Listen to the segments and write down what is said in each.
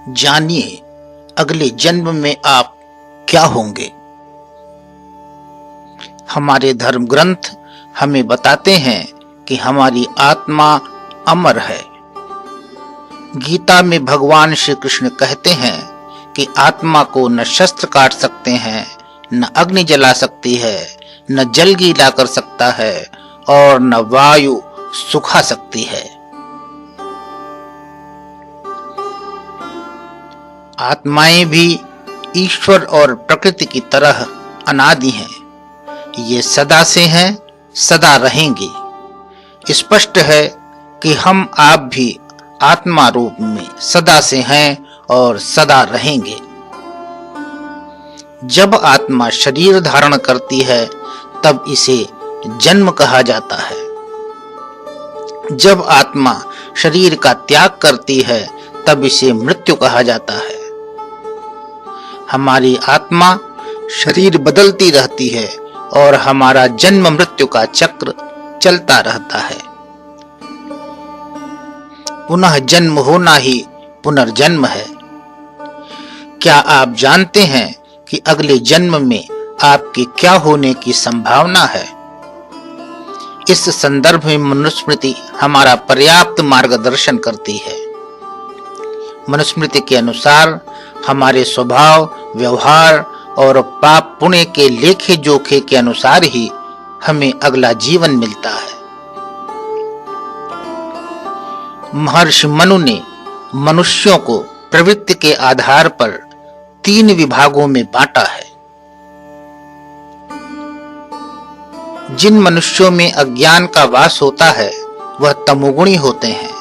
जानिए अगले जन्म में आप क्या होंगे। हमारे धर्म ग्रंथ हमें बताते हैं कि हमारी आत्मा अमर है। गीता में भगवान श्री कृष्ण कहते हैं कि आत्मा को न शस्त्र काट सकते हैं, न अग्नि जला सकती है, न जल गीला कर सकता है और न वायु सुखा सकती है। आत्माएं भी ईश्वर और प्रकृति की तरह अनादि हैं। ये सदा से हैं, सदा रहेंगे। स्पष्ट है कि हम आप भी आत्मा रूप में सदा से हैं और सदा रहेंगे। जब आत्मा शरीर धारण करती है तब इसे जन्म कहा जाता है। जब आत्मा शरीर का त्याग करती है तब इसे मृत्यु कहा जाता है। हमारी आत्मा शरीर बदलती रहती है और हमारा जन्म मृत्यु का चक्र चलता रहता है। पुनः जन्म होना ही पुनर्जन्म है। क्या आप जानते हैं कि अगले जन्म में आपके क्या होने की संभावना है? इस संदर्भ में मनुस्मृति हमारा पर्याप्त मार्गदर्शन करती है। मनुस्मृति के अनुसार हमारे स्वभाव, व्यवहार और पाप पुण्य के लेखे जोखे के अनुसार ही हमें अगला जीवन मिलता है। महर्षि मनु ने मनुष्यों को प्रवृत्ति के आधार पर 3 विभागों में बांटा है। जिन मनुष्यों में अज्ञान का वास होता है वह तमोगुणी होते हैं।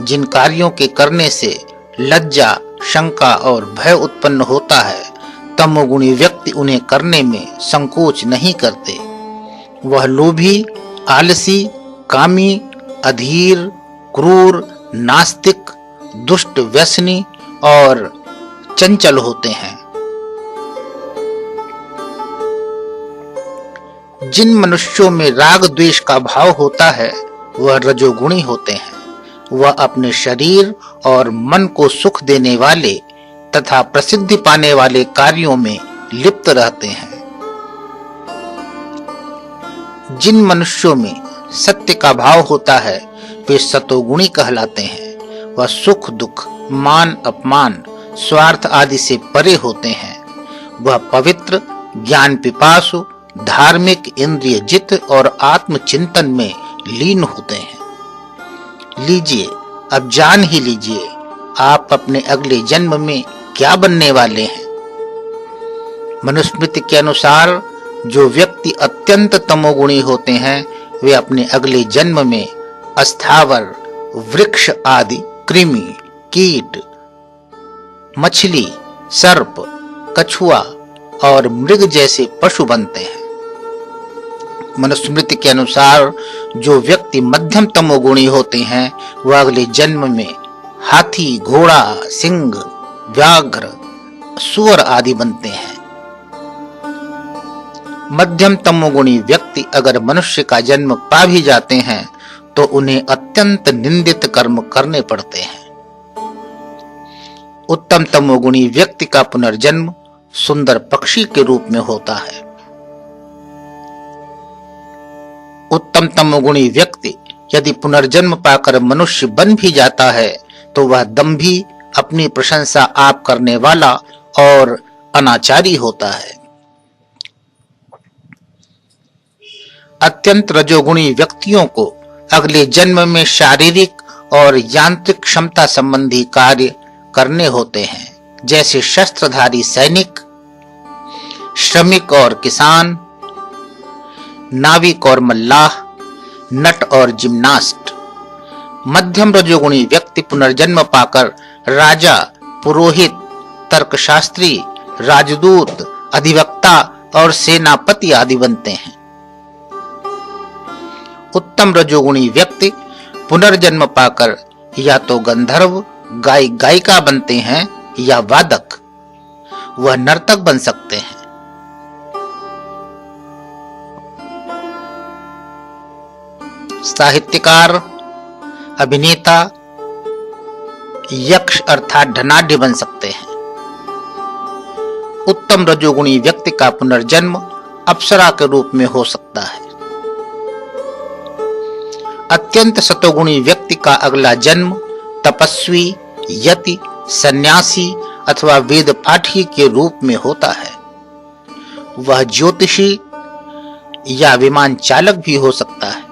जिन कार्यों के करने से लज्जा, शंका और भय उत्पन्न होता है, तमोगुणी व्यक्ति उन्हें करने में संकोच नहीं करते। वह लोभी, आलसी, कामी, अधीर, क्रूर, नास्तिक, दुष्ट, व्यसनी और चंचल होते हैं। जिन मनुष्यों में राग द्वेष का भाव होता है वह रजोगुणी होते हैं। वह अपने शरीर और मन को सुख देने वाले तथा प्रसिद्धि पाने वाले कार्यों में लिप्त रहते हैं। जिन मनुष्यों में सत्य का भाव होता है वे सतोगुणी कहलाते हैं। वह सुख दुख, मान अपमान, स्वार्थ आदि से परे होते हैं। वह पवित्र, ज्ञान पिपासु, धार्मिक, इंद्रिय जित और आत्मचिंतन में लीन होते हैं। लीजिए, अब जान ही लीजिए आप अपने अगले जन्म में क्या बनने वाले हैं। मनुस्मृति के अनुसार जो व्यक्ति अत्यंत तमोगुणी होते हैं वे अपने अगले जन्म में अस्थावर, वृक्ष आदि, कृमि, कीट, मछली, सर्प, कछुआ और मृग जैसे पशु बनते हैं। मनुस्मृति के अनुसार जो व्यक्ति मध्यम तमोगुणी होते हैं वह अगले जन्म में हाथी, घोड़ा, सिंह, व्याघ्र, सूअर आदि बनते हैं। मध्यम तमोगुणी व्यक्ति अगर मनुष्य का जन्म पा भी जाते हैं तो उन्हें अत्यंत निंदित कर्म करने पड़ते हैं। उत्तम तमोगुणी व्यक्ति का पुनर्जन्म सुंदर पक्षी के रूप में होता है। उत्तम तमोगुणी व्यक्ति यदि पुनर्जन्म पाकर मनुष्य बन भी जाता है तो वह दंभी, अपनी प्रशंसा आप करने वाला और अनाचारी होता है। अत्यंत रजोगुणी व्यक्तियों को अगले जन्म में शारीरिक और यांत्रिक क्षमता संबंधी कार्य करने होते हैं, जैसे शस्त्रधारी सैनिक, श्रमिक और किसान, नाविक और मल्लाह, नट और जिम्नास्ट। मध्यम रजोगुणी व्यक्ति पुनर्जन्म पाकर राजा, पुरोहित, तर्कशास्त्री, राजदूत, अधिवक्ता और सेनापति आदि बनते हैं। उत्तम रजोगुणी व्यक्ति पुनर्जन्म पाकर या तो गंधर्व, गायक गायिका बनते हैं या वादक, वह नर्तक बन सकते हैं। साहित्यकार, अभिनेता यक्ष अर्थात धनाढ्य बन सकते हैं। उत्तम रजोगुणी व्यक्ति का पुनर्जन्म अप्सरा के रूप में हो सकता है। अत्यंत सतोगुणी व्यक्ति का अगला जन्म तपस्वी, यति, सन्यासी अथवा वेद पाठी के रूप में होता है। वह ज्योतिषी या विमान चालक भी हो सकता है।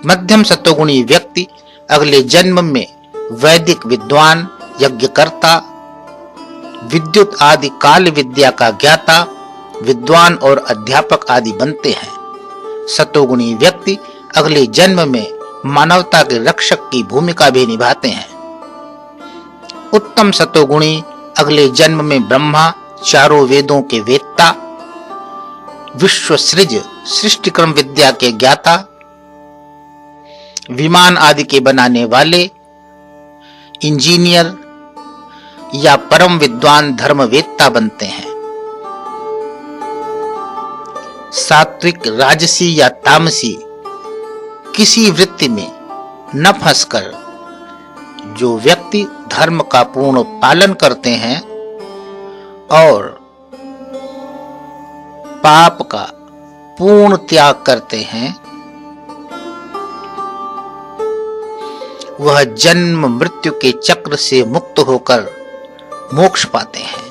मध्यम सतोगुणी व्यक्ति अगले जन्म में वैदिक विद्वान, यज्ञकर्ता, विद्युत आदि काल विद्या का ज्ञाता, विद्वान और अध्यापक आदि बनते हैं। सतोगुणी व्यक्ति अगले जन्म में मानवता के रक्षक की भूमिका भी निभाते हैं। उत्तम सतोगुणी अगले जन्म में ब्रह्मा, चारों वेदों के वेत्ता, विश्व सृज सृष्टि क्रम विद्या के ज्ञाता, विमान आदि के बनाने वाले, इंजीनियर या परम विद्वान धर्मवेत्ता बनते हैं। सात्विक, राजसी या तामसी किसी वृत्ति में न फंसकर जो व्यक्ति धर्म का पूर्ण पालन करते हैं और पाप का पूर्ण त्याग करते हैं, वह जन्म मृत्यु के चक्र से मुक्त होकर मोक्ष पाते हैं।